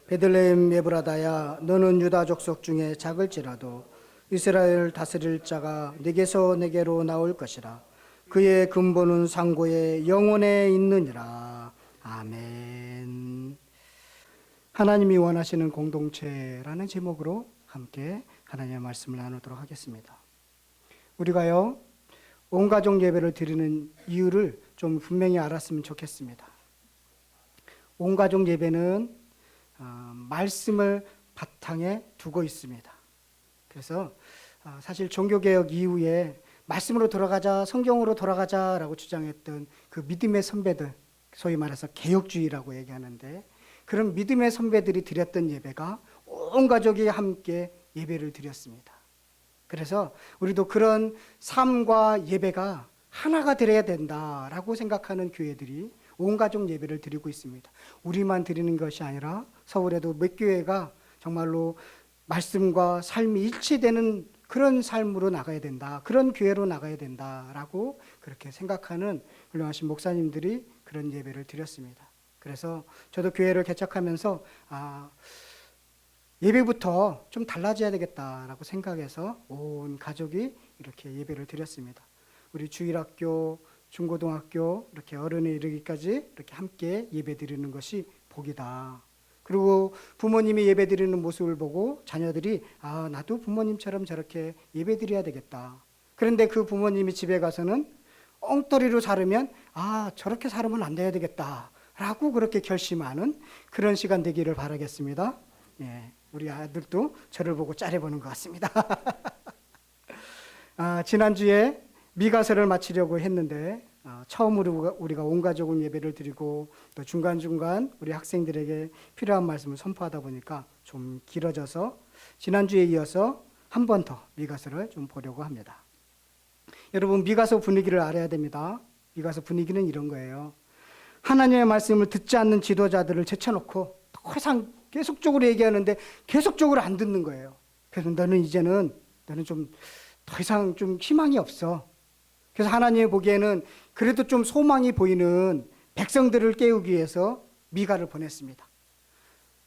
베들레헴 에브라다야, 너는 유다 족속 중에 작을지라도 이스라엘 다스릴 자가 네게서 내게로 나올 것이라. 그의 근본은 상고의 영혼에 있느니라. 아멘. 하나님이 원하시는 공동체라는 제목으로 함께 하나님의 말씀을 나누도록 하겠습니다. 우리가요, 온 가족 예배를 드리는 이유를 좀 분명히 알았으면 좋겠습니다. 온 가족 예배는 말씀을 바탕에 두고 있습니다. 그래서 사실 종교개혁 이후에 말씀으로 돌아가자, 성경으로 돌아가자라고 주장했던 그 믿음의 선배들, 소위 말해서 개혁주의라고 얘기하는데, 그런 믿음의 선배들이 드렸던 예배가 온 가족이 함께 예배를 드렸습니다. 그래서 우리도 그런 삶과 예배가 하나가 되어야 된다라고 생각하는 교회들이 온 가족 예배를 드리고 있습니다. 우리만 드리는 것이 아니라 서울에도 몇 교회가 정말로 말씀과 삶이 일치되는 그런 삶으로 나가야 된다, 그런 교회로 나가야 된다라고 그렇게 생각하는 훌륭하신 목사님들이 그런 예배를 드렸습니다. 그래서 저도 교회를 개척하면서 예배부터 좀 달라져야 되겠다라고 생각해서 온 가족이 이렇게 예배를 드렸습니다. 우리 주일학교, 중고등학교 이렇게 어른에 이르기까지 이렇게 함께 예배 드리는 것이 복이다. 그리고 부모님이 예배 드리는 모습을 보고 자녀들이 나도 부모님처럼 저렇게 예배 드려야 되겠다. 그런데 그 부모님이 집에 가서는 엉터리로 살으면 저렇게 살으면 안 돼야 되겠다 라고 그렇게 결심하는 그런 시간 되기를 바라겠습니다. 예, 우리 아들도 저를 보고 짜려보는 것 같습니다. 지난주에 미가서를 마치려고 했는데 처음으로 우리가 온 가족은 예배를 드리고 또 중간중간 우리 학생들에게 필요한 말씀을 선포하다 보니까 좀 길어져서 지난주에 이어서 한 번 더 미가서를 좀 보려고 합니다. 여러분, 미가서 분위기를 알아야 됩니다. 미가서 분위기는 이런 거예요. 하나님의 말씀을 듣지 않는 지도자들을 제쳐놓고 더 이상 계속적으로 얘기하는데 계속적으로 안 듣는 거예요. 그래서 너는 좀 더 이상 좀 희망이 없어. 그래서 하나님이 보기에는 그래도 좀 소망이 보이는 백성들을 깨우기 위해서 미가를 보냈습니다.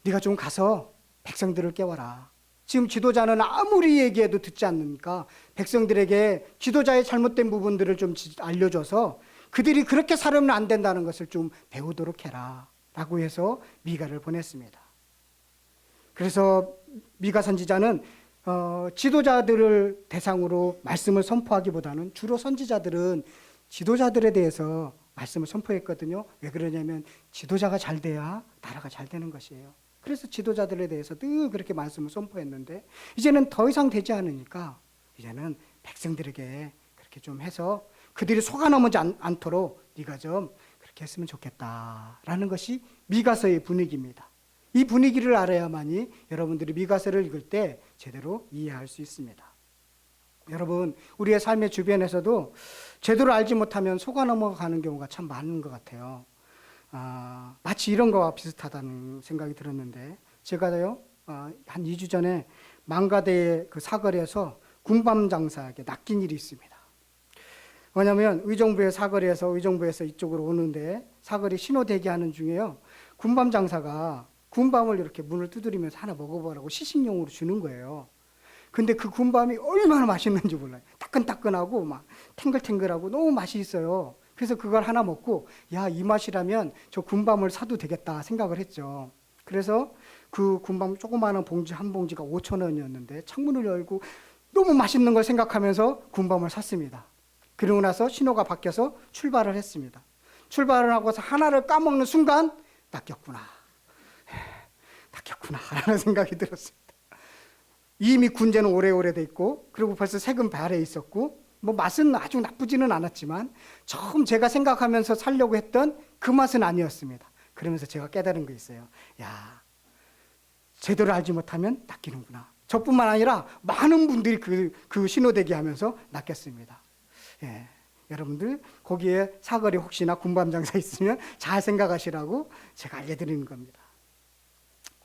네가 좀 가서 백성들을 깨워라. 지금 지도자는 아무리 얘기해도 듣지 않으니까 백성들에게 지도자의 잘못된 부분들을 좀 알려줘서 그들이 그렇게 살면 안 된다는 것을 좀 배우도록 해라 라고 해서 미가를 보냈습니다. 그래서 미가 선지자는 지도자들을 대상으로 말씀을 선포하기보다는 주로 선지자들은 지도자들에 대해서 말씀을 선포했거든요. 왜 그러냐면 지도자가 잘 돼야 나라가 잘 되는 것이에요. 그래서 지도자들에 대해서 늘 그렇게 말씀을 선포했는데 이제는 더 이상 되지 않으니까 이제는 백성들에게 그렇게 좀 해서 그들이 속아넘지 않도록 네가 좀 그렇게 했으면 좋겠다라는 것이 미가서의 분위기입니다. 이 분위기를 알아야만이 여러분들이 미가서를 읽을 때 제대로 이해할 수 있습니다. 여러분, 우리의 삶의 주변에서도 제대로 알지 못하면 속아 넘어가는 경우가 참 많은 것 같아요. 마치 이런 거와 비슷하다는 생각이 들었는데, 제가요 한 2주 전에 망가대의 그 사거리에서 군밤 장사에게 낚인 일이 있습니다. 왜냐하면 의정부에서 이쪽으로 오는데 사거리 신호 대기하는 중에요, 군밤 장사가 군밤을 이렇게 문을 두드리면서 하나 먹어보라고 시식용으로 주는 거예요. 근데 그 군밤이 얼마나 맛있는지 몰라요. 따끈따끈하고 막 탱글탱글하고 너무 맛이 있어요. 그래서 그걸 하나 먹고 이 맛이라면 저 군밤을 사도 되겠다 생각을 했죠. 그래서 그 군밤 조그마한 봉지 한 봉지가 5,000원이었는데 창문을 열고 너무 맛있는 걸 생각하면서 군밤을 샀습니다. 그러고 나서 신호가 바뀌어서 출발을 했습니다. 출발을 하고서 하나를 까먹는 순간 낚였구나 라는 생각이 들었습니다. 이미 군제는 오래오래 돼 있고 그리고 벌써 세금 발에 있었고 맛은 아주 나쁘지는 않았지만 처음 제가 생각하면서 살려고 했던 그 맛은 아니었습니다. 그러면서 제가 깨달은 게 있어요. 제대로 알지 못하면 낚이는구나. 저뿐만 아니라 많은 분들이 그 신호대기 하면서 낚였습니다. 여러분들 거기에 사거리 혹시나 군밤 장사 있으면 잘 생각하시라고 제가 알려드리는 겁니다.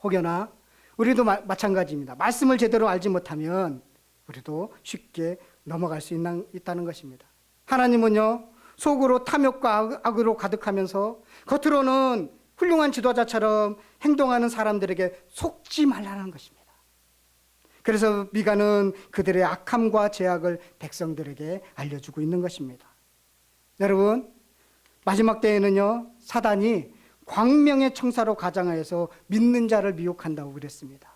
혹여나 우리도 마찬가지입니다. 말씀을 제대로 알지 못하면 우리도 쉽게 넘어갈 수 있다는 것입니다. 하나님은요, 속으로 탐욕과 악으로 가득하면서 겉으로는 훌륭한 지도자처럼 행동하는 사람들에게 속지 말라는 것입니다. 그래서 미가는 그들의 악함과 죄악을 백성들에게 알려주고 있는 것입니다. 여러분, 마지막 때에는요, 사단이 광명의 청사로 가장하여서 믿는 자를 미혹한다고 그랬습니다.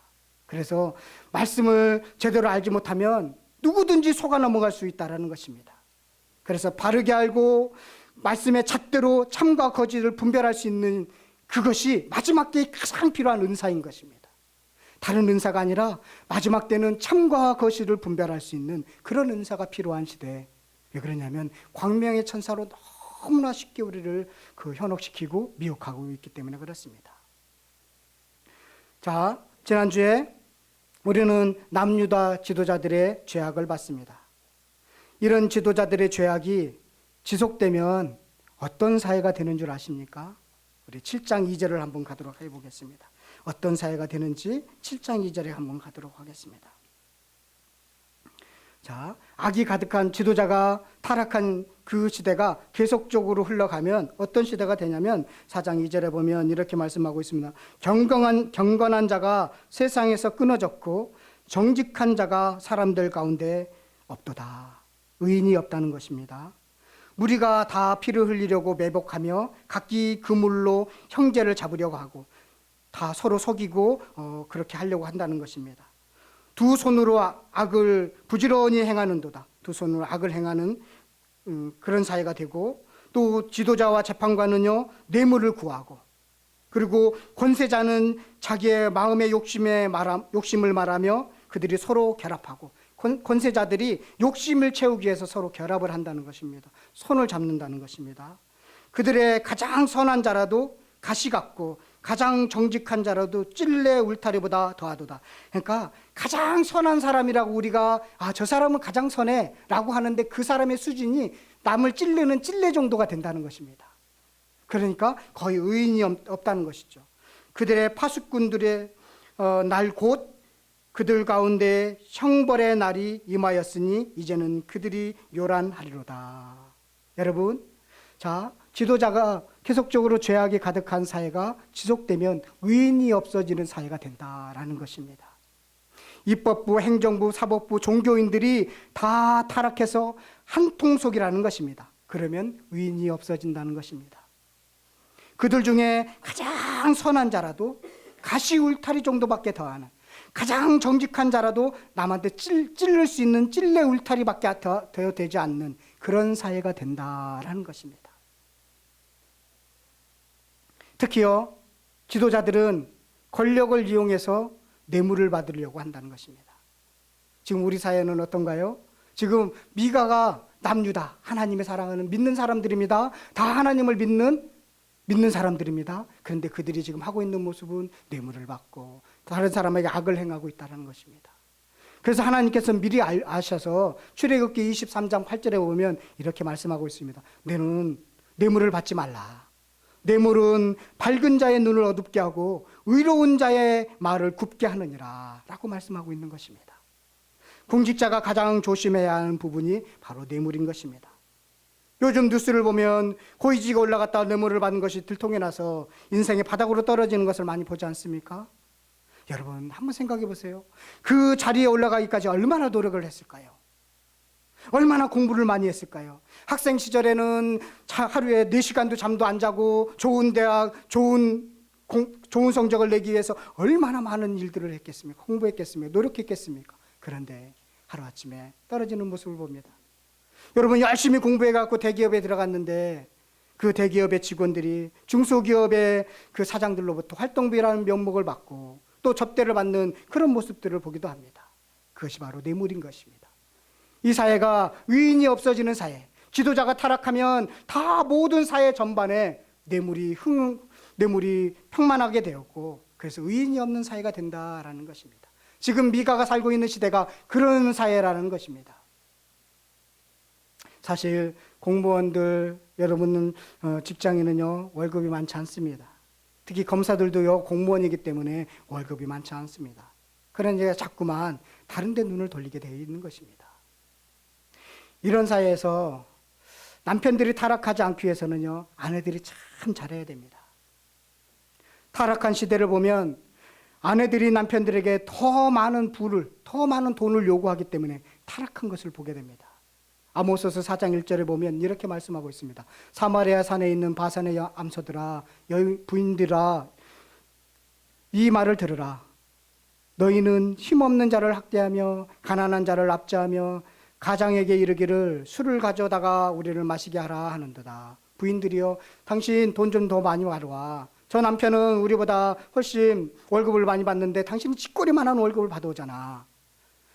그래서 말씀을 제대로 알지 못하면 누구든지 속아 넘어갈 수 있다는 것입니다. 그래서 바르게 알고 말씀의 잣대로 참과 거짓을 분별할 수 있는 그것이 마지막 때에 가장 필요한 은사인 것입니다. 다른 은사가 아니라 마지막 때는 참과 거짓을 분별할 수 있는 그런 은사가 필요한 시대에, 왜 그러냐면 광명의 천사로 너무나 쉽게 우리를 현혹시키고 미혹하고 있기 때문에 그렇습니다. 자, 지난주에 우리는 남유다 지도자들의 죄악을 봤습니다. 이런 지도자들의 죄악이 지속되면 어떤 사회가 되는 줄 아십니까? 우리 7장 2절을 한번 가도록 해보겠습니다. 어떤 사회가 되는지 7장 2절에 한번 가도록 하겠습니다. 자, 악이 가득한 지도자가 타락한 그 시대가 계속적으로 흘러가면 어떤 시대가 되냐면 4장 2절에 보면 이렇게 말씀하고 있습니다. 경건한 자가 세상에서 끊어졌고 정직한 자가 사람들 가운데 없도다. 의인이 없다는 것입니다. 무리가 다 피를 흘리려고 매복하며 각기 그물로 형제를 잡으려고 하고 다 서로 속이고 그렇게 하려고 한다는 것입니다. 두 손으로 악을 부지런히 행하는도다. 두 손으로 악을 행하는 그런 사회가 되고, 또 지도자와 재판관은요 뇌물을 구하고, 그리고 권세자는 자기의 마음의 욕심을 말하며 그들이 서로 결합하고, 권세자들이 욕심을 채우기 위해서 서로 결합을 한다는 것입니다. 손을 잡는다는 것입니다. 그들의 가장 선한 자라도 가시 같고 가장 정직한 자라도 찔레 울타리보다 더하도다. 그러니까 가장 선한 사람이라고 우리가 저 사람은 가장 선해 라고 하는데 그 사람의 수준이 남을 찔르는 찔레 정도가 된다는 것입니다. 그러니까 거의 의인이 없다는 것이죠. 그들의 파수꾼들의 날 곧 그들 가운데 형벌의 날이 임하였으니 이제는 그들이 요란하리로다. 여러분, 자, 지도자가 계속적으로 죄악이 가득한 사회가 지속되면 의인이 없어지는 사회가 된다라는 것입니다. 입법부, 행정부, 사법부, 종교인들이 다 타락해서 한 통속이라는 것입니다. 그러면 의인이 없어진다는 것입니다. 그들 중에 가장 선한 자라도 가시 울타리 정도밖에 더하는, 가장 정직한 자라도 남한테 찔릴 수 있는 찔레 울타리밖에 되지 않는 그런 사회가 된다라는 것입니다. 특히요, 지도자들은 권력을 이용해서 뇌물을 받으려고 한다는 것입니다. 지금 우리 사회는 어떤가요? 지금 미가가 남유다, 하나님의 사랑하는 믿는 사람들입니다. 다 하나님을 믿는 사람들입니다. 그런데 그들이 지금 하고 있는 모습은 뇌물을 받고 다른 사람에게 악을 행하고 있다는 것입니다. 그래서 하나님께서 미리 아셔서 출애굽기 23장 8절에 보면 이렇게 말씀하고 있습니다. 너는 뇌물을 받지 말라. 뇌물은 밝은 자의 눈을 어둡게 하고 의로운 자의 말을 굽게 하느니라 라고 말씀하고 있는 것입니다. 공직자가 가장 조심해야 하는 부분이 바로 뇌물인 것입니다. 요즘 뉴스를 보면 고위직에 올라갔다 뇌물을 받은 것이 들통이 나서 인생의 바닥으로 떨어지는 것을 많이 보지 않습니까? 여러분, 한번 생각해 보세요. 그 자리에 올라가기까지 얼마나 노력을 했을까요? 얼마나 공부를 많이 했을까요? 학생 시절에는 하루에 4시간도 잠도 안 자고 좋은 대학, 좋은 성적을 내기 위해서 얼마나 많은 일들을 했겠습니까? 공부했겠습니까? 노력했겠습니까? 그런데 하루아침에 떨어지는 모습을 봅니다. 여러분, 열심히 공부해갖고 대기업에 들어갔는데 그 대기업의 직원들이 중소기업의 그 사장들로부터 활동비라는 명목을 받고 또 접대를 받는 그런 모습들을 보기도 합니다. 그것이 바로 뇌물인 것입니다. 이 사회가 의인이 없어지는 사회, 지도자가 타락하면 다 모든 사회 전반에 뇌물이 평만하게 되었고, 그래서 의인이 없는 사회가 된다라는 것입니다. 지금 미가가 살고 있는 시대가 그런 사회라는 것입니다. 사실 공무원들, 여러분 직장인은요 월급이 많지 않습니다. 특히 검사들도요 공무원이기 때문에 월급이 많지 않습니다. 그러니 자꾸만 다른 데 눈을 돌리게 되어 있는 것입니다. 이런 사회에서 남편들이 타락하지 않기 위해서는요 아내들이 참 잘해야 됩니다. 타락한 시대를 보면 아내들이 남편들에게 더 많은 부를, 더 많은 돈을 요구하기 때문에 타락한 것을 보게 됩니다. 아모스서 4장 1절에 보면 이렇게 말씀하고 있습니다. 사마리아 산에 있는 바산의 암소들아, 부인들아, 이 말을 들으라. 너희는 힘없는 자를 학대하며 가난한 자를 압제하며 가장에게 이르기를 술을 가져다가 우리를 마시게 하라 하는도다. 부인들이여, 당신 돈 좀 더 많이 가져와. 저 남편은 우리보다 훨씬 월급을 많이 받는데 당신은 쥐꼬리만한 월급을 받아오잖아.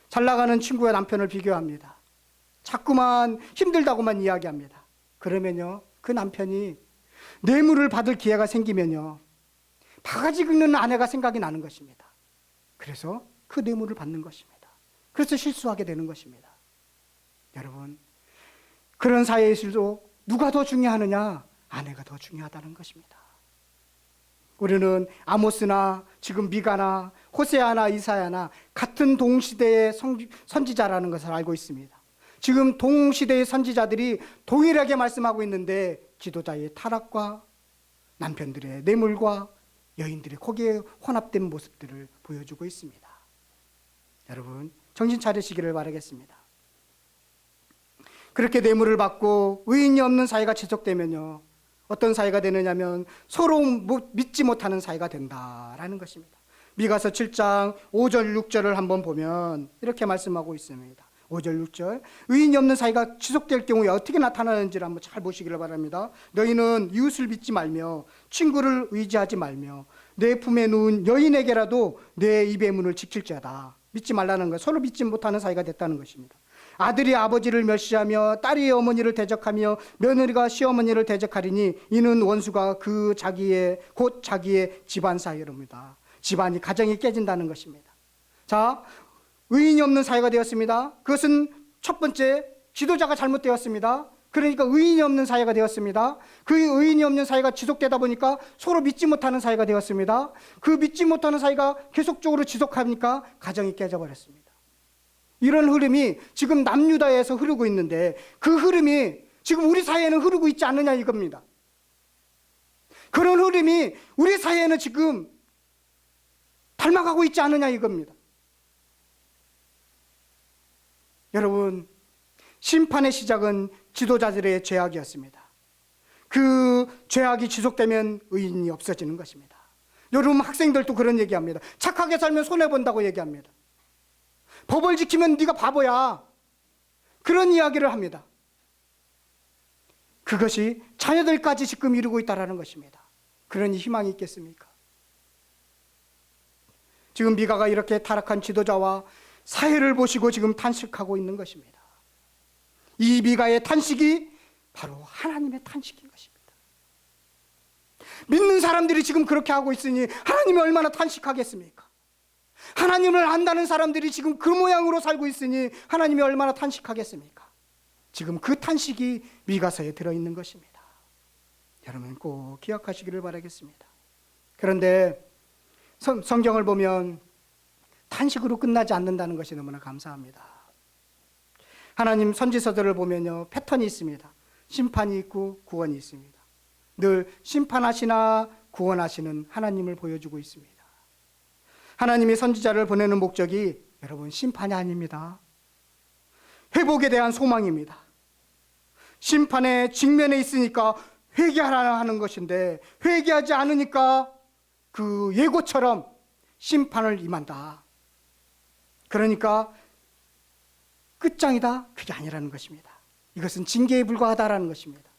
잘 나가는 친구의 남편을 비교합니다. 자꾸만 힘들다고만 이야기합니다. 그러면요, 그 남편이 뇌물을 받을 기회가 생기면요, 바가지 긁는 아내가 생각이 나는 것입니다. 그래서 그 뇌물을 받는 것입니다. 그래서 실수하게 되는 것입니다. 여러분, 그런 사회에서도 누가 더 중요하느냐? 아내가 더 중요하다는 것입니다. 우리는 아모스나 지금 미가나 호세아나 이사야나 같은 동시대의 선지자라는 것을 알고 있습니다. 지금 동시대의 선지자들이 동일하게 말씀하고 있는데 지도자의 타락과 남편들의 뇌물과 여인들의 거기에 혼합된 모습들을 보여주고 있습니다. 여러분, 정신 차리시기를 바라겠습니다. 그렇게 뇌물을 받고 의인이 없는 사이가 지속되면요, 어떤 사이가 되느냐면 서로 믿지 못하는 사이가 된다라는 것입니다. 미가서 7장 5절 6절을 한번 보면 이렇게 말씀하고 있습니다. 5절 6절, 의인이 없는 사이가 지속될 경우에 어떻게 나타나는지를 한번 잘 보시기를 바랍니다. 너희는 이웃을 믿지 말며 친구를 의지하지 말며 내 품에 누운 여인에게라도 내 입의 문을 지킬지어다. 믿지 말라는 것, 서로 믿지 못하는 사이가 됐다는 것입니다. 아들이 아버지를 멸시하며 딸이 어머니를 대적하며 며느리가 시어머니를 대적하리니 이는 원수가 그 곧 자기의 집안 사이로입니다. 집안이, 가정이 깨진다는 것입니다. 자, 의인이 없는 사이가 되었습니다. 그것은 첫 번째, 지도자가 잘못되었습니다. 그러니까 의인이 없는 사이가 되었습니다. 그 의인이 없는 사이가 지속되다 보니까 서로 믿지 못하는 사이가 되었습니다. 그 믿지 못하는 사이가 계속적으로 지속하니까 가정이 깨져버렸습니다. 이런 흐름이 지금 남유다에서 흐르고 있는데 그 흐름이 지금 우리 사회에는 흐르고 있지 않느냐 이겁니다. 그런 흐름이 우리 사회에는 지금 닮아가고 있지 않느냐 이겁니다. 여러분, 심판의 시작은 지도자들의 죄악이었습니다. 그 죄악이 지속되면 의인이 없어지는 것입니다. 여러분, 학생들도 그런 얘기합니다. 착하게 살면 손해본다고 얘기합니다. 법을 지키면 네가 바보야. 그런 이야기를 합니다. 그것이 자녀들까지 지금 이루고 있다는 것입니다. 그런 희망이 있겠습니까? 지금 미가가 이렇게 타락한 지도자와 사회를 보시고 지금 탄식하고 있는 것입니다. 이 미가의 탄식이 바로 하나님의 탄식인 것입니다. 믿는 사람들이 지금 그렇게 하고 있으니 하나님이 얼마나 탄식하겠습니까? 하나님을 안다는 사람들이 지금 그 모양으로 살고 있으니 하나님이 얼마나 탄식하겠습니까? 지금 그 탄식이 미가서에 들어있는 것입니다. 여러분 꼭 기억하시기를 바라겠습니다. 그런데 성경을 보면 탄식으로 끝나지 않는다는 것이 너무나 감사합니다. 하나님 선지서들을 보면요, 패턴이 있습니다. 심판이 있고 구원이 있습니다. 늘 심판하시나 구원하시는 하나님을 보여주고 있습니다. 하나님이 선지자를 보내는 목적이 여러분 심판이 아닙니다. 회복에 대한 소망입니다. 심판의 직면에 있으니까 회개하라 하는 것인데 회개하지 않으니까 그 예고처럼 심판을 임한다. 그러니까 끝장이다. 그게 아니라는 것입니다. 이것은 징계에 불과하다라는 것입니다.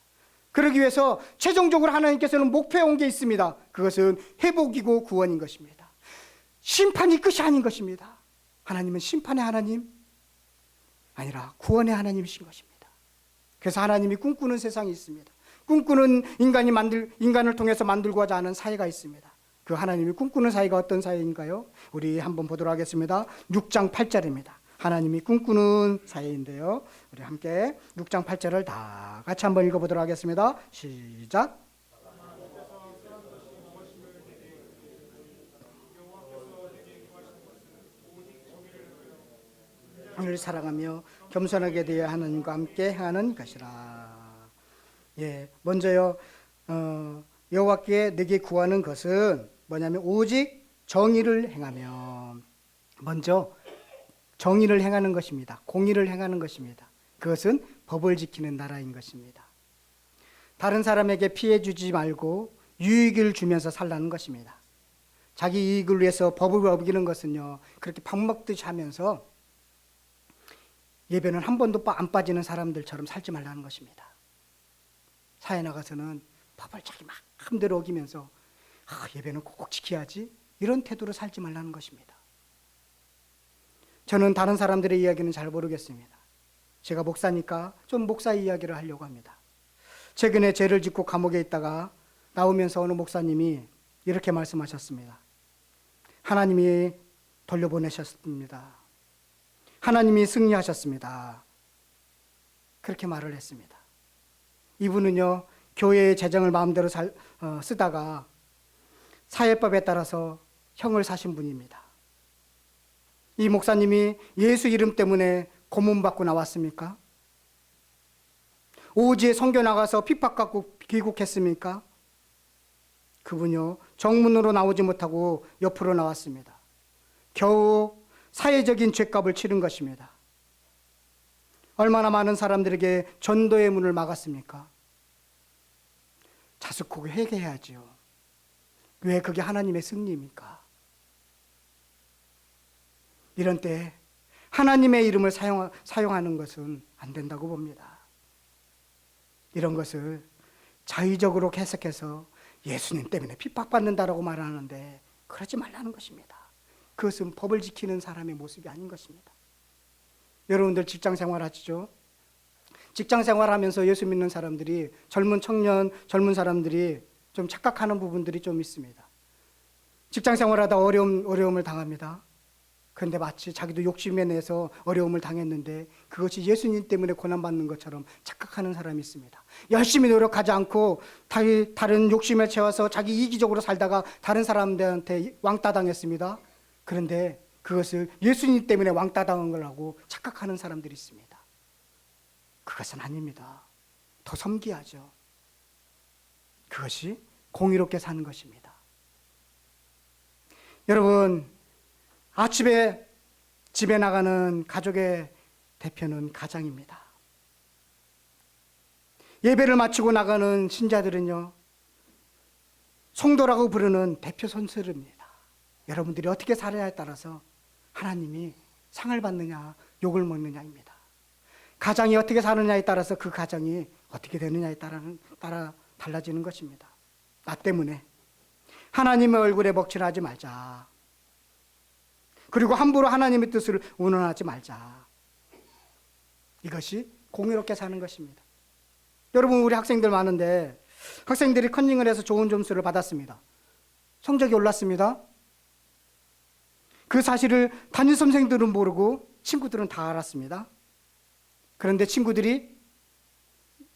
그러기 위해서 최종적으로 하나님께서는 목표해 온 게 있습니다. 그것은 회복이고 구원인 것입니다. 심판이 끝이 아닌 것입니다. 하나님은 심판의 하나님 아니라 구원의 하나님이신 것입니다. 그래서 하나님이 꿈꾸는 세상이 있습니다. 꿈꾸는 인간을 통해서 만들고자 하는 사회가 있습니다. 그 하나님이 꿈꾸는 사회가 어떤 사회인가요? 우리 한번 보도록 하겠습니다. 6장 8절입니다. 하나님이 꿈꾸는 사회인데요. 우리 함께 6장 8절을 다 같이 한번 읽어보도록 하겠습니다. 시작. 하늘을 사랑하며 겸손하게 되어 하나님과 함께 행하는 것이라. 예, 먼저요, 여호와께 내게 구하는 것은 뭐냐면 오직 정의를 행하면, 먼저 정의를 행하는 것입니다. 공의를 행하는 것입니다. 그것은 법을 지키는 나라인 것입니다. 다른 사람에게 피해 주지 말고 유익을 주면서 살라는 것입니다. 자기 이익을 위해서 법을 어기는 것은요, 그렇게 밥 먹듯이 하면서 예배는 한 번도 안 빠지는 사람들처럼 살지 말라는 것입니다. 사회 나가서는 법을 자기 마음대로 어기면서 예배는 꼭 지켜야지, 이런 태도로 살지 말라는 것입니다. 저는 다른 사람들의 이야기는 잘 모르겠습니다. 제가 목사니까 좀 목사 이야기를 하려고 합니다. 최근에 죄를 짓고 감옥에 있다가 나오면서 어느 목사님이 이렇게 말씀하셨습니다. 하나님이 돌려보내셨습니다. 하나님이 승리하셨습니다. 그렇게 말을 했습니다. 이분은요, 교회의 재정을 마음대로 쓰다가 사회법에 따라서 형을 사신 분입니다. 이 목사님이 예수 이름 때문에 고문받고 나왔습니까? 오지에 선교 나가서 핍박받고 귀국했습니까? 그분요, 정문으로 나오지 못하고 옆으로 나왔습니다. 겨우 사회적인 죄값을 치른 것입니다. 얼마나 많은 사람들에게 전도의 문을 막았습니까? 자숙하고 회개해야지요. 왜 그게 하나님의 승리입니까? 이런 때 하나님의 이름을 사용하는 것은 안 된다고 봅니다. 이런 것을 자의적으로 해석해서 예수님 때문에 핍박받는다라고 말하는데 그러지 말라는 것입니다. 그것은 법을 지키는 사람의 모습이 아닌 것입니다. 여러분들 직장 생활 하시죠? 직장 생활하면서 예수 믿는 사람들이, 젊은 청년, 젊은 사람들이 좀 착각하는 부분들이 좀 있습니다. 직장 생활하다 어려움을 당합니다. 그런데 마치 자기도 욕심에 내서 어려움을 당했는데 그것이 예수님 때문에 고난받는 것처럼 착각하는 사람이 있습니다. 열심히 노력하지 않고 다른 욕심에 채워서 자기 이기적으로 살다가 다른 사람들한테 왕따 당했습니다. 그런데 그것을 예수님 때문에 왕따 당한 거라고 착각하는 사람들이 있습니다. 그것은 아닙니다. 더 섬기하죠. 그것이 공의롭게 사는 것입니다. 여러분, 아침에 집에 나가는 가족의 대표는 가장입니다. 예배를 마치고 나가는 신자들은요, 성도라고 부르는 대표 선수입니다. 여러분들이 어떻게 살아야에 따라서 하나님이 상을 받느냐 욕을 먹느냐입니다. 가장이 어떻게 사느냐에 따라서 그 가정이 어떻게 되느냐에 따라 달라지는 것입니다. 나 때문에 하나님의 얼굴에 먹칠하지 말자. 그리고 함부로 하나님의 뜻을 운운하지 말자. 이것이 공의롭게 사는 것입니다. 여러분, 우리 학생들 많은데 학생들이 컨닝을 해서 좋은 점수를 받았습니다. 성적이 올랐습니다. 그 사실을 담임 선생들은 모르고 친구들은 다 알았습니다. 그런데 친구들이,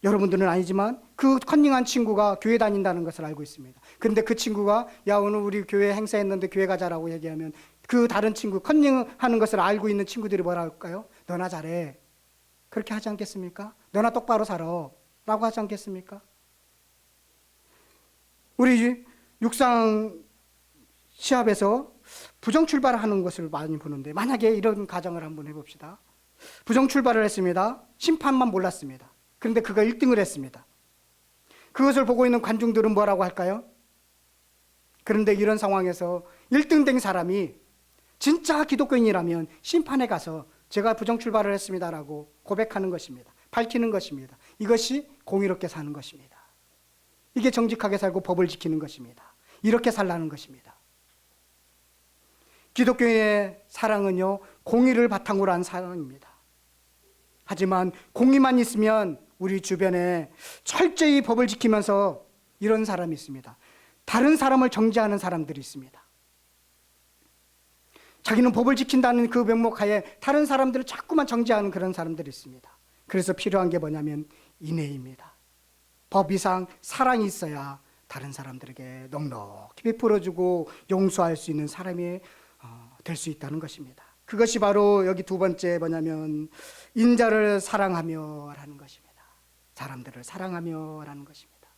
여러분들은 아니지만 그 컨닝한 친구가 교회 다닌다는 것을 알고 있습니다. 그런데 그 친구가 야, 오늘 우리 교회 행사했는데 교회 가자라고 얘기하면 그 다른 친구, 컨닝하는 것을 알고 있는 친구들이 뭐라 할까요? 너나 잘해. 그렇게 하지 않겠습니까? 너나 똑바로 살아. 라고 하지 않겠습니까? 우리 육상 시합에서 부정 출발을 하는 것을 많이 보는데, 만약에 이런 가정을 한번 해봅시다. 부정 출발을 했습니다. 심판만 몰랐습니다. 그런데 그가 1등을 했습니다. 그것을 보고 있는 관중들은 뭐라고 할까요? 그런데 이런 상황에서 1등 된 사람이 진짜 기독교인이라면 심판에 가서 제가 부정 출발을 했습니다라고 고백하는 것입니다. 밝히는 것입니다. 이것이 공의롭게 사는 것입니다. 이게 정직하게 살고 법을 지키는 것입니다. 이렇게 살라는 것입니다. 기독교인의 사랑은요, 공의를 바탕으로 한 사랑입니다. 하지만 공의만 있으면 우리 주변에 철저히 법을 지키면서 이런 사람이 있습니다. 다른 사람을 정죄하는 사람들이 있습니다. 자기는 법을 지킨다는 그 명목하에 다른 사람들을 자꾸만 정죄하는 그런 사람들이 있습니다. 그래서 필요한 게 뭐냐면 인애입니다. 법 이상 사랑이 있어야 다른 사람들에게 넉넉히 베풀어주고 용서할 수 있는 사람이 될 수 있다는 것입니다. 그것이 바로 여기 두 번째 뭐냐면 인자를 사랑하며 라는 것입니다. 사람들을 사랑하며 라는 것입니다.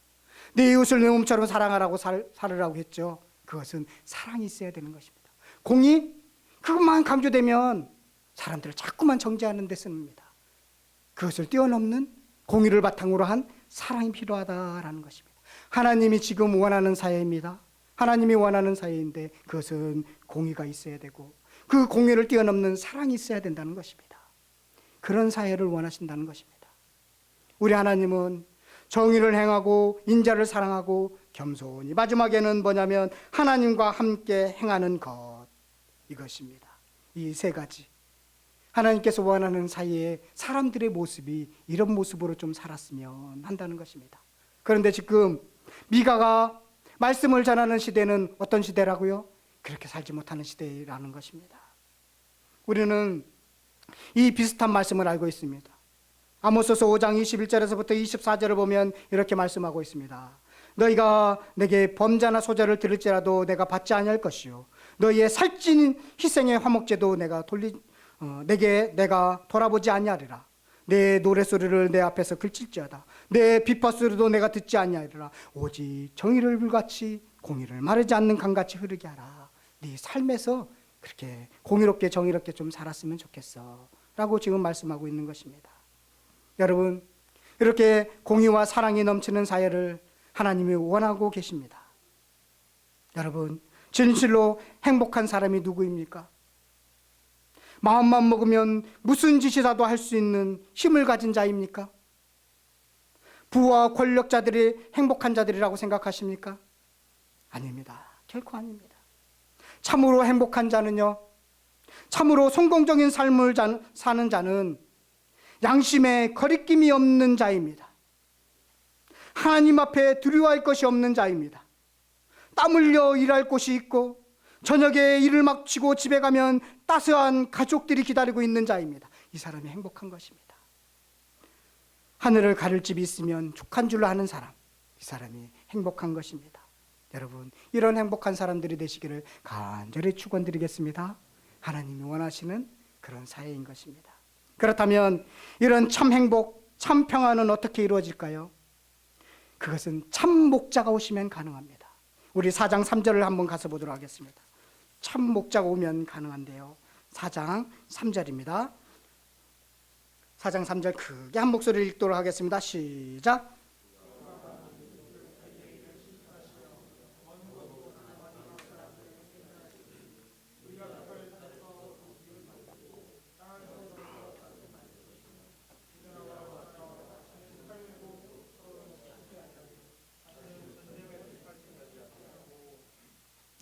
내 이웃을 내 몸처럼 사랑하라고 살으라고 했죠. 그것은 사랑이 있어야 되는 것입니다. 공의 그것만 강조되면 사람들을 자꾸만 정죄하는 데 씁니다. 그것을 뛰어넘는 공의를 바탕으로 한 사랑이 필요하다라는 것입니다. 하나님이 지금 원하는 사회입니다. 하나님이 원하는 사회인데 그것은 공의가 있어야 되고 그 공의를 뛰어넘는 사랑이 있어야 된다는 것입니다. 그런 사회를 원하신다는 것입니다. 우리 하나님은 정의를 행하고 인자를 사랑하고 겸손히, 마지막에는 뭐냐면 하나님과 함께 행하는 것, 이것입니다. 이 세 가지, 하나님께서 원하는 사이에 사람들의 모습이 이런 모습으로 좀 살았으면 한다는 것입니다. 그런데 지금 미가가 말씀을 전하는 시대는 어떤 시대라고요? 그렇게 살지 못하는 시대라는 것입니다. 우리는 이 비슷한 말씀을 알고 있습니다. 아모스서 5장 21절에서부터 24절을 보면 이렇게 말씀하고 있습니다. 너희가 내게 범죄나 소재를 들을지라도 내가 받지 아니할 것이요 너희의 살찐 희생의 화목제도 내가 돌아보지 아니하리라. 내 노래소리를 내 앞에서 그칠지어다. 내 비파소리도 내가 듣지 아니하리라. 오직 정의를 불같이 공의를 마르지 않는 강같이 흐르게 하라. 네 삶에서 그렇게 공의롭게 정의롭게 좀 살았으면 좋겠어 라고 지금 말씀하고 있는 것입니다. 여러분, 이렇게 공의와 사랑이 넘치는 사회를 하나님이 원하고 계십니다. 여러분, 진실로 행복한 사람이 누구입니까? 마음만 먹으면 무슨 짓이라도 할 수 있는 힘을 가진 자입니까? 부와 권력자들이 행복한 자들이라고 생각하십니까? 아닙니다. 결코 아닙니다. 참으로 행복한 자는요, 참으로 성공적인 삶을 사는 자는 양심에 거리낌이 없는 자입니다. 하나님 앞에 두려워할 것이 없는 자입니다. 땀 흘려 일할 곳이 있고 저녁에 일을 마치고 집에 가면 따스한 가족들이 기다리고 있는 자입니다. 이 사람이 행복한 것입니다. 하늘을 가를 집이 있으면 족한 줄로 아는 사람, 이 사람이 행복한 것입니다. 여러분, 이런 행복한 사람들이 되시기를 간절히 축원드리겠습니다. 하나님이 원하시는 그런 사회인 것입니다. 그렇다면 이런 참 행복, 참 평안은 어떻게 이루어질까요? 그것은 참 목자가 오시면 가능합니다. 우리 4장 3절을 한번 가서 보도록 하겠습니다. 참 목자가 오면 가능한데요. 4장 3절입니다. 4장 3절 크게 한 목소리를 읽도록 하겠습니다. 시작.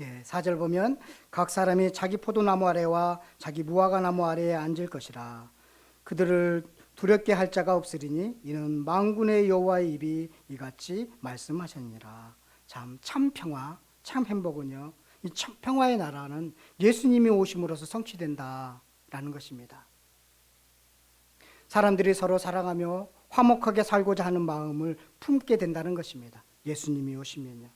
예, 4절 보면 각 사람이 자기 포도나무 아래와 자기 무화과 나무 아래에 앉을 것이라. 그들을 두렵게 할 자가 없으리니 이는 만군의 여호와의 입이 이같이 말씀하셨니라. 참 평화, 참 행복은요, 이 참 평화의 나라는 예수님이 오심으로써 성취된다라는 것입니다. 사람들이 서로 사랑하며 화목하게 살고자 하는 마음을 품게 된다는 것입니다. 예수님이 오시면요.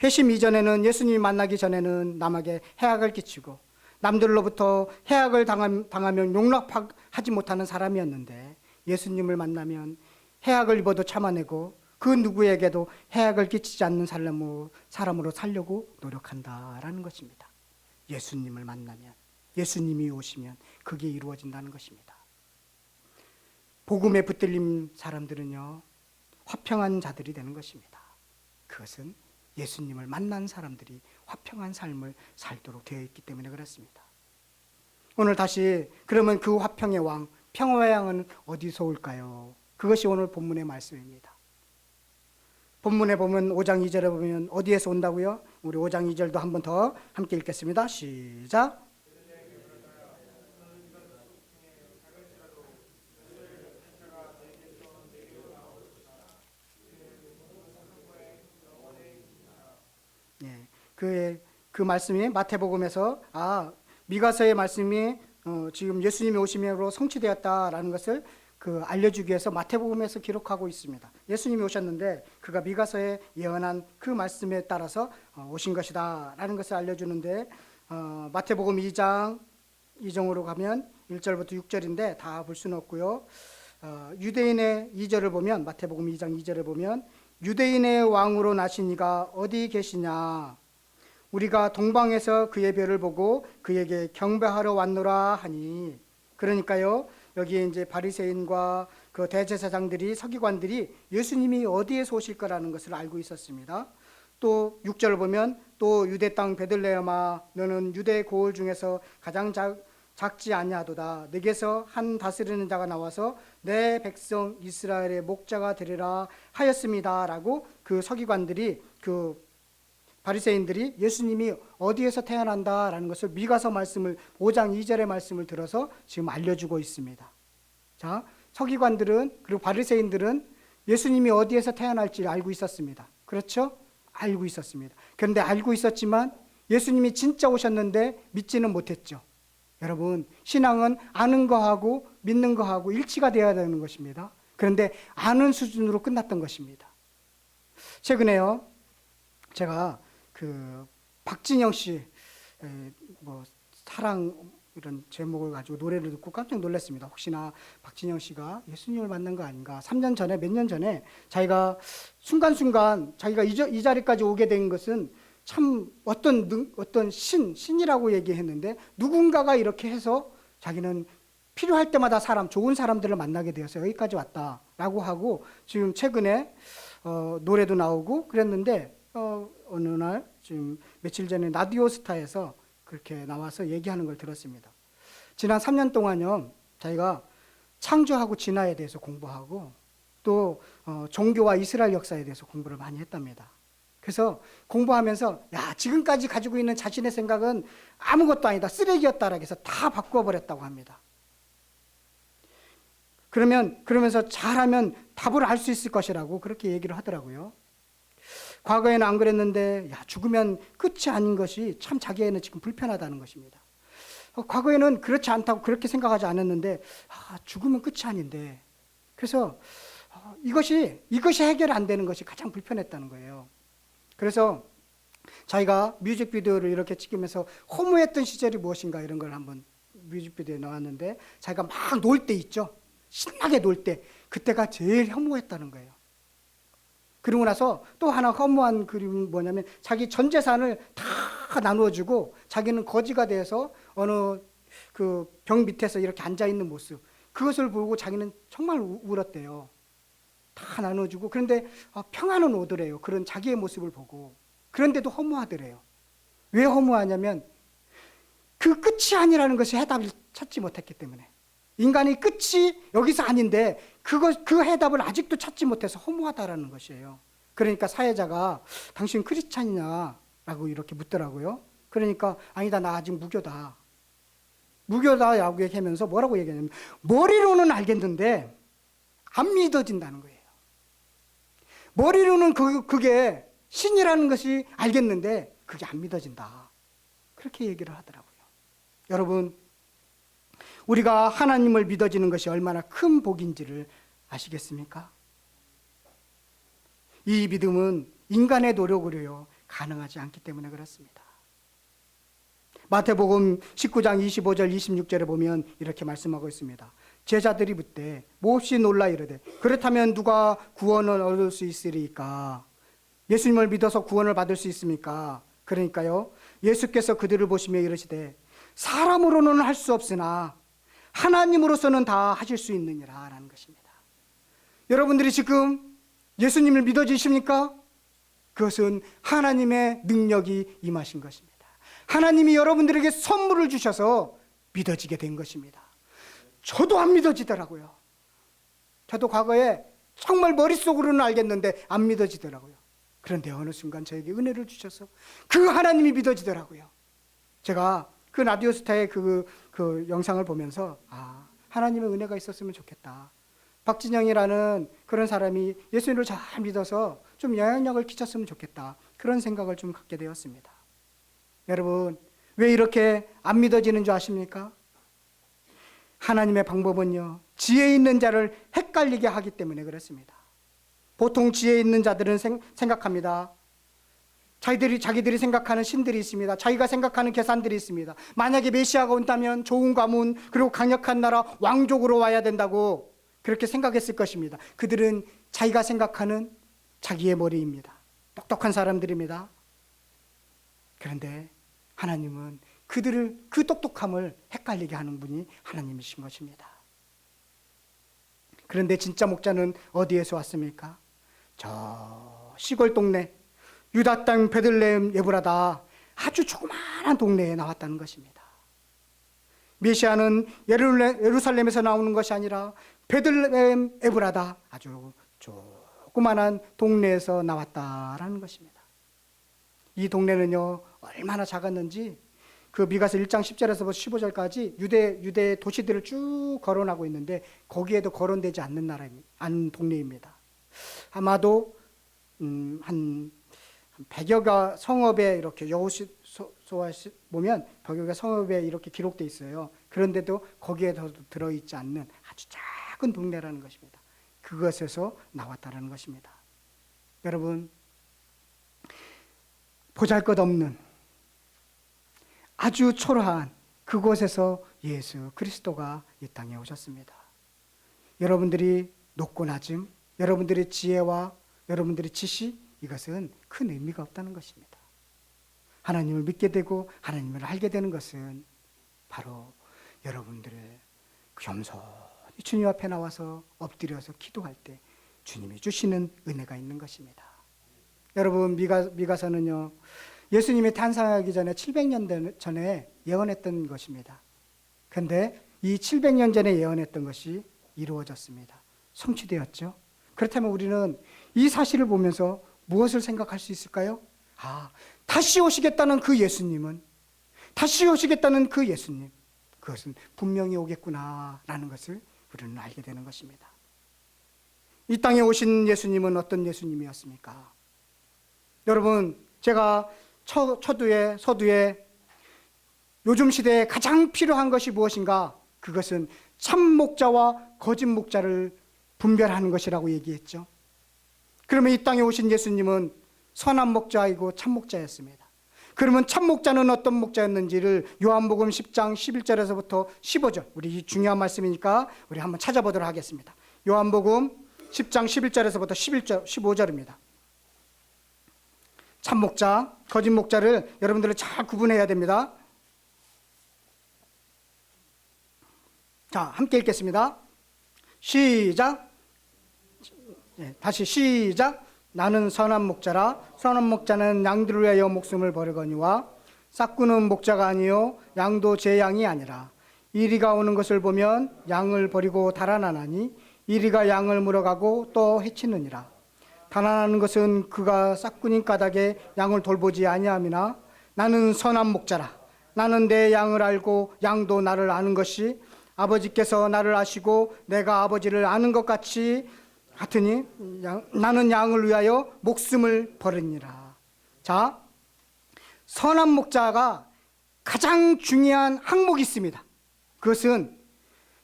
회심 이전에는, 예수님이 만나기 전에는 남에게 해악을 끼치고 남들로부터 해악을 당하면 용납하지 못하는 사람이었는데, 예수님을 만나면 해악을 입어도 참아내고 그 누구에게도 해악을 끼치지 않는 사람으로 살려고 노력한다라는 것입니다. 예수님을 만나면, 예수님이 오시면 그게 이루어진다는 것입니다. 복음에 붙들린 사람들은요, 화평한 자들이 되는 것입니다. 그것은 예수님을 만난 사람들이 화평한 삶을 살도록 되어 있기 때문에 그렇습니다. 오늘 다시, 그러면 그 화평의 왕, 평화의 왕은 어디서 올까요? 그것이 오늘 본문의 말씀입니다. 본문에 보면 5장 2절에 보면 어디에서 온다고요? 우리 5장 2절도 한 번 더 함께 읽겠습니다. 시작. 그 말씀이 마태복음에서 미가서의 말씀이 지금 예수님이 오심으로 성취되었다라는 것을 알려주기 위해서 마태복음에서 기록하고 있습니다. 예수님이 오셨는데 그가 미가서에 예언한 그 말씀에 따라서 오신 것이다라는 것을 알려주는데, 마태복음 2장 2정으로 가면 1절부터 6절인데 다 볼 수는 없고요. 유대인의 2절을 보면, 마태복음 2장 2절을 보면 유대인의 왕으로 나신 이가 어디 계시냐, 우리가 동방에서 그의 별을 보고 그에게 경배하러 왔노라 하니. 그러니까요, 여기에 이제 바리새인과 그 대제사장들이, 서기관들이 예수님이 어디에서 오실 거라는 것을 알고 있었습니다. 또 6절을 보면 또 유대 땅 베들레헴아 너는 유대 고을 중에서 가장 작지 아니하도다. 내게서 한 다스리는 자가 나와서 내 백성 이스라엘의 목자가 되리라 하였습니다라고 그 서기관들이, 그 바리새인들이 예수님이 어디에서 태어난다라는 것을 미가서 말씀을 5장 2절의 말씀을 들어서 지금 알려주고 있습니다. 자, 서기관들은, 그리고 바리새인들은 예수님이 어디에서 태어날지 알고 있었습니다. 그렇죠? 알고 있었습니다. 그런데 알고 있었지만 예수님이 진짜 오셨는데 믿지는 못했죠. 여러분, 신앙은 아는 거하고 믿는 거하고 일치가 되어야 되는 것입니다. 그런데 아는 수준으로 끝났던 것입니다. 최근에요, 제가 그 박진영 씨 사랑 이런 제목을 가지고 노래를 듣고 깜짝 놀랐습니다. 혹시나 박진영 씨가 예수님을 만난 거 아닌가? 3년 전에, 몇 년 전에 자기가 순간순간 자기가 이 자리까지 오게 된 것은 참 어떤 신이라고 얘기했는데, 누군가가 이렇게 해서 자기는 필요할 때마다 좋은 사람들을 만나게 되어서 여기까지 왔다라고 하고, 지금 최근에 노래도 나오고 그랬는데, 어느 날 지금 며칠 전에 라디오스타에서 그렇게 나와서 얘기하는 걸 들었습니다. 지난 3년 동안요, 자기가 창조하고 진화에 대해서 공부하고 또 종교와 이스라엘 역사에 대해서 공부를 많이 했답니다. 그래서 공부하면서 지금까지 가지고 있는 자신의 생각은 아무것도 아니다, 쓰레기였다라고 해서 다 바꾸어 버렸다고 합니다. 그러면서 잘하면 답을 알 수 있을 것이라고 그렇게 얘기를 하더라고요. 과거에는 안 그랬는데 죽으면 끝이 아닌 것이 참 자기에는 지금 불편하다는 것입니다. 과거에는 그렇지 않다고 그렇게 생각하지 않았는데 죽으면 끝이 아닌데, 그래서 이것이 해결이 안 되는 것이 가장 불편했다는 거예요. 그래서 자기가 뮤직비디오를 이렇게 찍으면서 허무했던 시절이 무엇인가 이런 걸 한번 뮤직비디오에 나왔는데, 자기가 막 놀 때 있죠, 신나게 놀 때, 그때가 제일 허무했다는 거예요. 그러고 나서 또 하나 허무한 그림은 뭐냐면, 자기 전 재산을 다 나누어주고 자기는 거지가 돼서 어느 그 벽 밑에서 이렇게 앉아있는 모습, 그것을 보고 자기는 정말 울었대요. 다 나눠주고. 그런데 평안은 오더래요, 그런 자기의 모습을 보고. 그런데도 허무하더래요. 왜 허무하냐면 그 끝이 아니라는 것이 해답을 찾지 못했기 때문에. 인간의 끝이 여기서 아닌데 그 해답을 아직도 찾지 못해서 허무하다라는 것이에요. 그러니까 사회자가 당신 크리스찬이냐라고 이렇게 묻더라고요. 그러니까 아니다, 나 아직 무교다. 무교다라고 얘기하면서 뭐라고 얘기하냐면, 머리로는 알겠는데 안 믿어진다는 거예요. 머리로는 그게 신이라는 것이 알겠는데 그게 안 믿어진다, 그렇게 얘기를 하더라고요. 여러분, 우리가 하나님을 믿어지는 것이 얼마나 큰 복인지를 아시겠습니까? 이 믿음은 인간의 노력으로요 가능하지 않기 때문에 그렇습니다. 마태복음 19장 25절 26절에 보면 이렇게 말씀하고 있습니다. 제자들이 묻되 몹시 놀라 이르되 그렇다면 누가 구원을 얻을 수 있으리까? 예수님을 믿어서 구원을 받을 수 있습니까? 그러니까요, 예수께서 그들을 보시며 이르시되 사람으로는 할 수 없으나 하나님으로서는 다 하실 수 있느니라 라는 것입니다. 여러분들이 지금 예수님을 믿어지십니까? 그것은 하나님의 능력이 임하신 것입니다. 하나님이 여러분들에게 선물을 주셔서 믿어지게 된 것입니다. 저도 안 믿어지더라고요. 저도 과거에 정말 머릿속으로는 알겠는데 안 믿어지더라고요. 그런데 어느 순간 저에게 은혜를 주셔서 그 하나님이 믿어지더라고요. 제가 그 라디오스타의 그 영상을 보면서 하나님의 은혜가 있었으면 좋겠다. 박진영이라는 그런 사람이 예수님을 잘 믿어서 좀 영향력을 끼쳤으면 좋겠다, 그런 생각을 좀 갖게 되었습니다. 여러분, 왜 이렇게 안 믿어지는 줄 아십니까? 하나님의 방법은요, 지혜 있는 자를 헷갈리게 하기 때문에 그렇습니다. 보통 지혜 있는 자들은 생각합니다. 자기들이 생각하는 신들이 있습니다. 자기가 생각하는 계산들이 있습니다. 만약에 메시아가 온다면 좋은 가문, 그리고 강력한 나라, 왕족으로 와야 된다고 그렇게 생각했을 것입니다. 그들은 자기가 생각하는 자기의 머리입니다. 똑똑한 사람들입니다. 그런데 하나님은 그들을 그 똑똑함을 헷갈리게 하는 분이 하나님이신 것입니다. 그런데 진짜 목자는 어디에서 왔습니까? 저 시골 동네 유다 땅 베들레헴 에브라다 아주 조그마한 동네에 나왔다는 것입니다. 메시아는 예루살렘에서 나오는 것이 아니라 베들레헴 에브라다 아주 조그마한 동네에서 나왔다라는 것입니다. 이 동네는요 얼마나 작았는지 그 미가서 1장 10절에서 15절까지 유대 도시들을 쭉 거론하고 있는데 거기에도 거론되지 않는 동네입니다. 아마도 한 100여 가 성읍에 이렇게 여호수아 보면 100여 가 성읍에 이렇게 기록되어 있어요. 그런데도 거기에도 들어있지 않는 아주 작은 동네라는 것입니다. 그것에서 나왔다는 것입니다. 여러분, 보잘것없는 아주 초라한 그곳에서 예수 그리스도가 이 땅에 오셨습니다. 여러분들이 높고 낮음, 여러분들의 지혜와 여러분들의 지식, 이것은 큰 의미가 없다는 것입니다. 하나님을 믿게 되고 하나님을 알게 되는 것은 바로 여러분들의 겸손히 주님 앞에 나와서 엎드려서 기도할 때 주님이 주시는 은혜가 있는 것입니다. 여러분, 미가서는요 예수님이 탄생하기 전에 700년 전에 예언했던 것입니다. 그런데 이 700년 전에 예언했던 것이 이루어졌습니다. 성취되었죠. 그렇다면 우리는 이 사실을 보면서 무엇을 생각할 수 있을까요? 다시 오시겠다는 그 예수님은, 다시 오시겠다는 그 예수님, 그것은 분명히 오겠구나라는 것을 우리는 알게 되는 것입니다. 이 땅에 오신 예수님은 어떤 예수님이었습니까? 여러분, 제가 서두에 요즘 시대에 가장 필요한 것이 무엇인가? 그것은 참 목자와 거짓 목자를 분별하는 것이라고 얘기했죠. 그러면 이 땅에 오신 예수님은 선한 목자이고 참 목자였습니다. 그러면 참 목자는 어떤 목자였는지를 요한복음 10장 11절에서부터 15절, 우리 중요한 말씀이니까 우리 한번 찾아보도록 하겠습니다. 요한복음 10장 11절에서부터 15절입니다. 참 목자, 거짓 목자를 여러분들은 잘 구분해야 됩니다. 자, 함께 읽겠습니다. 시작. 다시 시작. 나는 선한 목자라. 선한 목자는 양들을 위하여 목숨을 버리거니와 싹구는 목자가 아니요 양도 제 양이 아니라 이리가 오는 것을 보면 양을 버리고 달아나나니 이리가 양을 물어가고 또 해치느니라. 달아나는 것은 그가 싹군인 까닭에 양을 돌보지 아니함이나 나는 선한 목자라. 나는 내 양을 알고 양도 나를 아는 것이 아버지께서 나를 아시고 내가 아버지를 아는 것 같으니 나는 양을 위하여 목숨을 버리니라. 자, 선한 목자가 가장 중요한 항목이 있습니다. 그것은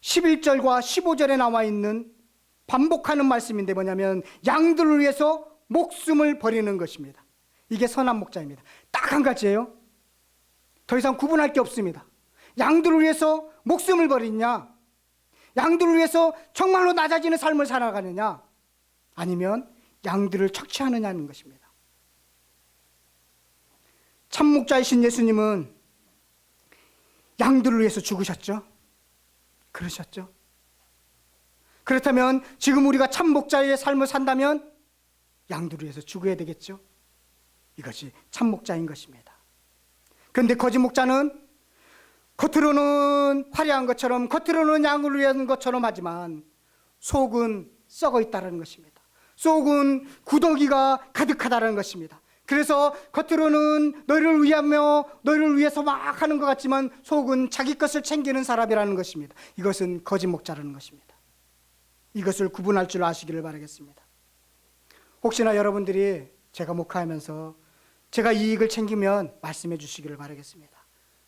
11절과 15절에 나와 있는 반복하는 말씀인데 뭐냐면 양들을 위해서 목숨을 버리는 것입니다. 이게 선한 목자입니다. 딱 한 가지예요. 더 이상 구분할 게 없습니다. 양들을 위해서 목숨을 버리냐, 양들을 위해서 정말로 낮아지는 삶을 살아가느냐, 아니면 양들을 착취하느냐는 것입니다. 참 목자이신 예수님은 양들을 위해서 죽으셨죠. 그러셨죠. 그렇다면 지금 우리가 참 목자의 삶을 산다면 양들을 위해서 죽어야 되겠죠. 이것이 참 목자인 것입니다. 그런데 거짓 목자는 겉으로는 화려한 것처럼, 겉으로는 양을 위한 것처럼 하지만 속은 썩어 있다는 것입니다. 속은 구더기가 가득하다는 것입니다. 그래서 겉으로는 너희를 위하며 너희를 위해서 막 하는 것 같지만 속은 자기 것을 챙기는 사람이라는 것입니다. 이것은 거짓 목자라는 것입니다. 이것을 구분할 줄 아시기를 바라겠습니다. 혹시나 여러분들이 제가 목회하면서 제가 이익을 챙기면 말씀해 주시기를 바라겠습니다.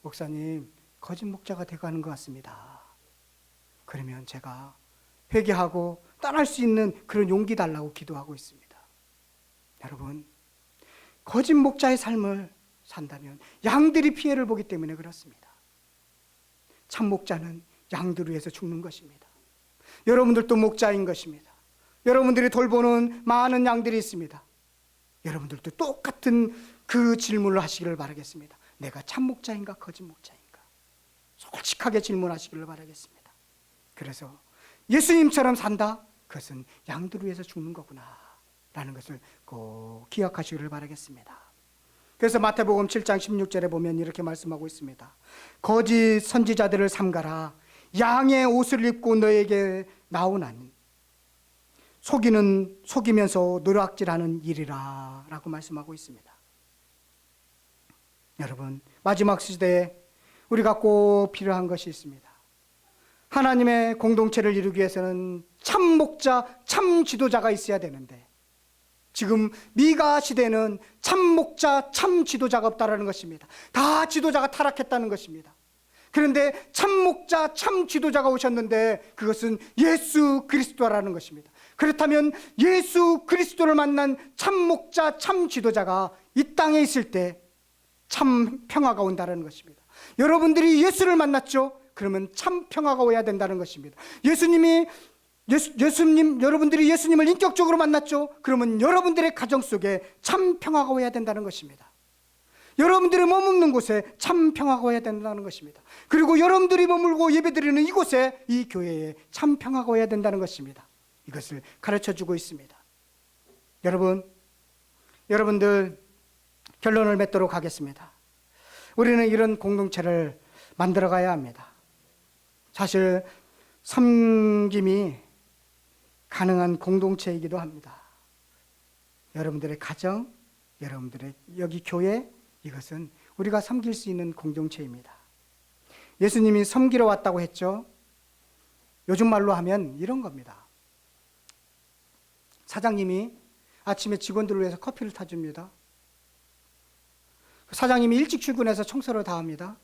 목사님, 거짓 목자가 되어가는 것 같습니다. 그러면 제가 회개하고 떠날 수 있는 그런 용기 달라고 기도하고 있습니다. 여러분, 거짓 목자의 삶을 산다면 양들이 피해를 보기 때문에 그렇습니다. 참 목자는 양들을 위해서 죽는 것입니다. 여러분들도 목자인 것입니다. 여러분들이 돌보는 많은 양들이 있습니다. 여러분들도 똑같은 그 질문을 하시기를 바라겠습니다. 내가 참 목자인가 거짓 목자인가? 솔직하게 질문하시기를 바라겠습니다. 그래서 예수님처럼 산다? 그것은 양들을 위해서 죽는 거구나 라는 것을 꼭 기억하시기를 바라겠습니다. 그래서 마태복음 7장 16절에 보면 이렇게 말씀하고 있습니다. 거짓 선지자들을 삼가라. 양의 옷을 입고 너에게 나오나니 속이면서 노략질하는 일이라 라고 말씀하고 있습니다. 여러분, 마지막 시대에 우리가 꼭 필요한 것이 있습니다. 하나님의 공동체를 이루기 위해서는 참 목자, 참 지도자가 있어야 되는데 지금 미가 시대는 참 목자, 참 지도자가 없다라는 것입니다. 다 지도자가 타락했다는 것입니다. 그런데 참 목자, 참 지도자가 오셨는데 그것은 예수 그리스도라는 것입니다. 그렇다면 예수 그리스도를 만난 참 목자, 참 지도자가 이 땅에 있을 때 참 평화가 온다는 것입니다. 여러분들이 예수를 만났죠? 그러면 참 평화가 오야 된다는 것입니다. 여러분들이 예수님을 인격적으로 만났죠? 그러면 여러분들의 가정 속에 참 평화가 오야 된다는 것입니다. 여러분들이 머무는 곳에 참 평화가 오야 된다는 것입니다. 그리고 여러분들이 머물고 예배드리는 이곳에, 이 교회에 참 평화가 오야 된다는 것입니다. 이것을 가르쳐주고 있습니다. 여러분들 결론을 맺도록 하겠습니다. 우리는 이런 공동체를 만들어가야 합니다. 사실 섬김이 가능한 공동체이기도 합니다. 여러분들의 가정, 여러분들의 여기 교회, 이것은 우리가 섬길 수 있는 공동체입니다. 예수님이 섬기러 왔다고 했죠. 요즘 말로 하면 이런 겁니다. 사장님이 아침에 직원들을 위해서 커피를 타줍니다. 사장님이 일찍 출근해서 청소를 다 합니다.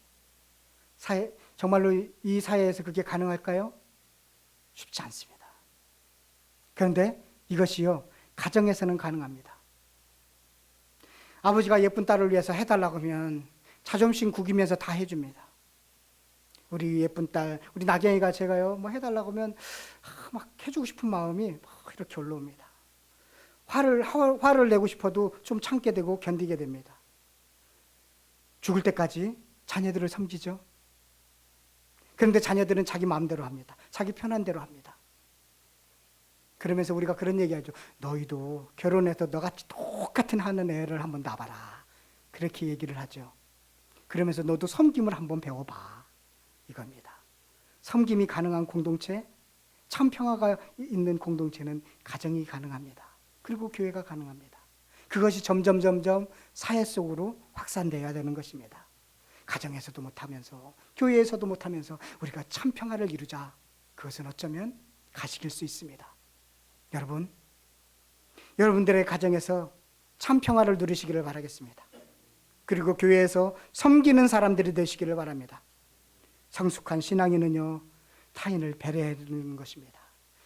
정말로 이 사회에서 그게 가능할까요? 쉽지 않습니다. 그런데 이것이요, 가정에서는 가능합니다. 아버지가 예쁜 딸을 위해서 해달라고 하면 자존심 구기면서 다 해줍니다. 우리 예쁜 딸, 우리 나경이가 제가요, 뭐 해달라고 하면 막 해주고 싶은 마음이 막 이렇게 올라옵니다. 화를 내고 싶어도 좀 참게 되고 견디게 됩니다. 죽을 때까지 자녀들을 섬기죠. 그런데 자녀들은 자기 마음대로 합니다. 자기 편한 대로 합니다. 그러면서 우리가 그런 얘기하죠. 너희도 결혼해서 너같이 똑같은 하는 애를 한번 낳아봐라. 그렇게 얘기를 하죠. 그러면서 너도 섬김을 한번 배워봐. 이겁니다. 섬김이 가능한 공동체, 참 평화가 있는 공동체는 가정이 가능합니다. 그리고 교회가 가능합니다. 그것이 점점 사회 속으로 확산되어야 되는 것입니다. 가정에서도 못하면서 교회에서도 못하면서 우리가 참 평화를 이루자. 그것은 어쩌면 가식일 수 있습니다. 여러분들의 가정에서 참 평화를 누리시기를 바라겠습니다. 그리고 교회에서 섬기는 사람들이 되시기를 바랍니다. 성숙한 신앙인은요, 타인을 배려하는 것입니다.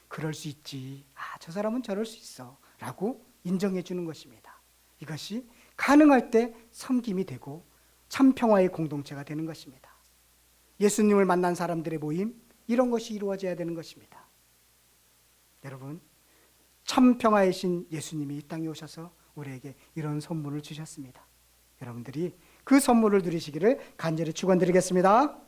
그럴 수 있지. 저 사람은 저럴 수 있어. 라고 인정해 주는 것입니다. 이것이 가능할 때 섬김이 되고 참 평화의 공동체가 되는 것입니다. 예수님을 만난 사람들의 모임, 이런 것이 이루어져야 되는 것입니다. 여러분, 참 평화의 신 예수님이 이 땅에 오셔서 우리에게 이런 선물을 주셨습니다. 여러분들이 그 선물을 누리시기를 간절히 축원드리겠습니다.